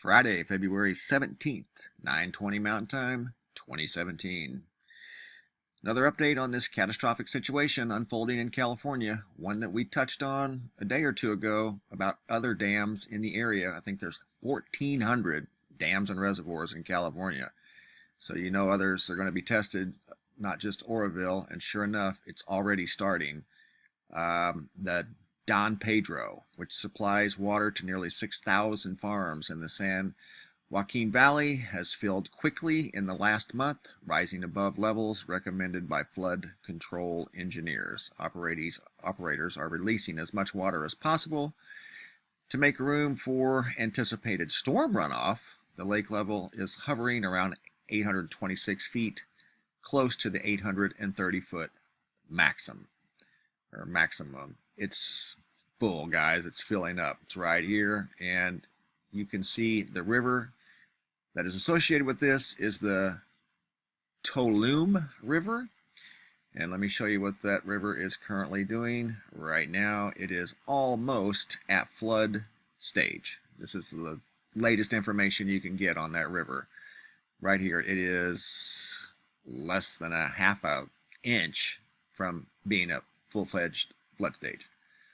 Friday, February 17th, 9:20 Mountain Time, 2017. Another update on this catastrophic situation unfolding in California, one that we touched on a day or two ago about other dams in the area. I think there's 1,400 dams and reservoirs in California. So you know others are going to be tested, not just Oroville, and sure enough, it's already starting. The Don Pedro, which supplies water to nearly 6,000 farms in the San Joaquin Valley, has filled quickly in the last month, rising above levels recommended by flood control engineers. Operators are releasing as much water as possible to make room for anticipated storm runoff. The lake level is hovering around 826 feet, close to the 830-foot maximum. It's full, guys. It's filling up. It's right here, and you can see the river that is associated with this is the Tuolumne River. And let me show you what that river is currently doing. Right now, it is almost at flood stage. This is the latest information you can get on that river. Right here, it is less than a half an inch from being at full-fledged flood stage.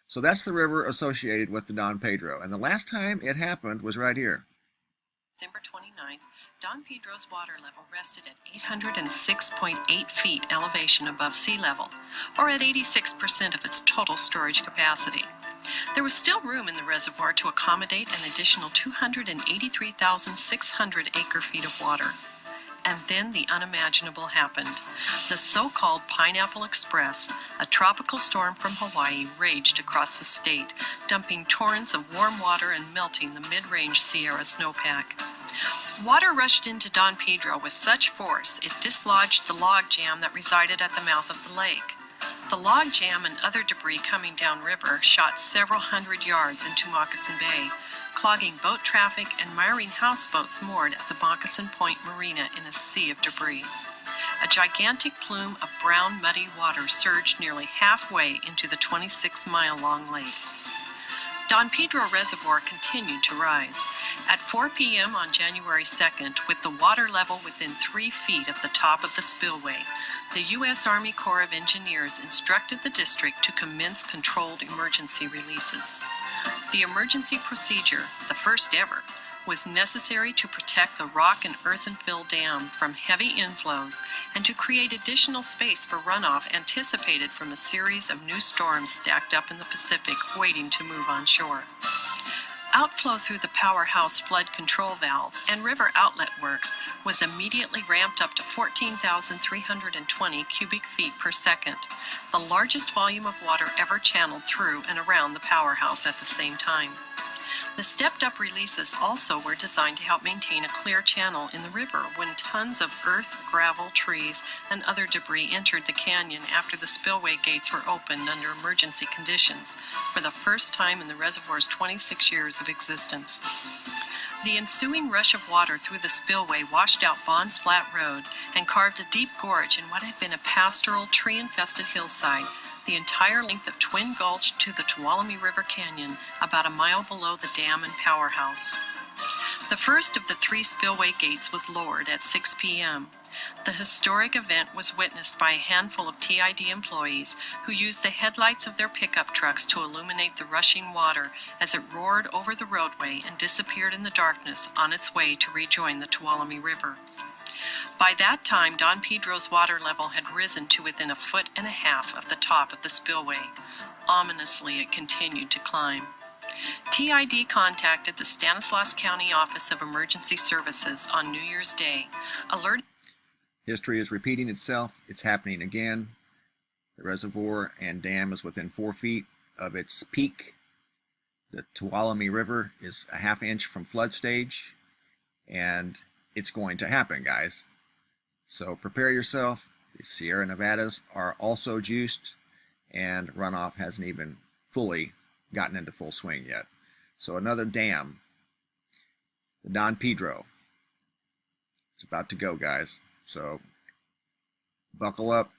So that's the river associated with the Don Pedro. And the last time it happened was right here. December 29th, Don Pedro's water level rested at 806.8 feet elevation above sea level, or at 86% of its total storage capacity. There was still room in the reservoir to accommodate an additional 283,600 acre-feet of water. And then the unimaginable happened. The so-called Pineapple Express, a tropical storm from Hawaii, raged across the state, dumping torrents of warm water and melting the mid-range Sierra snowpack. Water rushed into Don Pedro with such force it dislodged the log jam that resided at the mouth of the lake. The log jam and other debris coming downriver shot several hundred yards into Moccasin Bay, clogging boat traffic and miring houseboats moored at the Moccasin Point Marina in a sea of debris. A gigantic plume of brown, muddy water surged nearly halfway into the 26-mile-long lake. Don Pedro Reservoir continued to rise. At 4 p.m. on January 2nd, with the water level within 3 feet of the top of the spillway, the U.S. Army Corps of Engineers instructed the district to commence controlled emergency releases. The emergency procedure, the first ever, was necessary to protect the rock and earthen-filled dam from heavy inflows and to create additional space for runoff anticipated from a series of new storms stacked up in the Pacific waiting to move on shore. Outflow through the powerhouse flood control valve and river outlet works was immediately ramped up to 14,320 cubic feet per second, the largest volume of water ever channeled through and around the powerhouse at the same time. The stepped-up releases also were designed to help maintain a clear channel in the river when tons of earth, gravel, trees, and other debris entered the canyon after the spillway gates were opened under emergency conditions for the first time in the reservoir's 26 years of existence. The ensuing rush of water through the spillway washed out Bond's Flat Road and carved a deep gorge in what had been a pastoral, tree-infested hillside, the entire length of Twin Gulch to the Tuolumne River Canyon, about a mile below the dam and powerhouse. The first of the 3 spillway gates was lowered at 6 p.m. The historic event was witnessed by a handful of TID employees who used the headlights of their pickup trucks to illuminate the rushing water as it roared over the roadway and disappeared in the darkness on its way to rejoin the Tuolumne River. By that time, Don Pedro's water level had risen to within 1.5 feet of the top of the spillway. Ominously, it continued to climb. TID contacted the Stanislaus County Office of Emergency Services on New Year's Day, alerting. History is repeating itself. It's happening again. The reservoir and dam is within 4 feet of its peak. The Tuolumne River is a half inch from flood stage, and it's going to happen, guys. So prepare yourself. The Sierra Nevadas are also juiced, and runoff hasn't even fully gotten into full swing yet. So another dam, the Don Pedro. It's about to go, guys. So buckle up,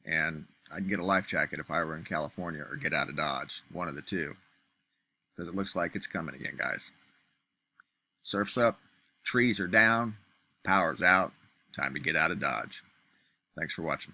and I'd get a life jacket if I were in California, or get out of Dodge, one of the two, because it looks like it's coming again, guys. So Surf's up, trees are down, power's out, time to get out of Dodge. Thanks for watching.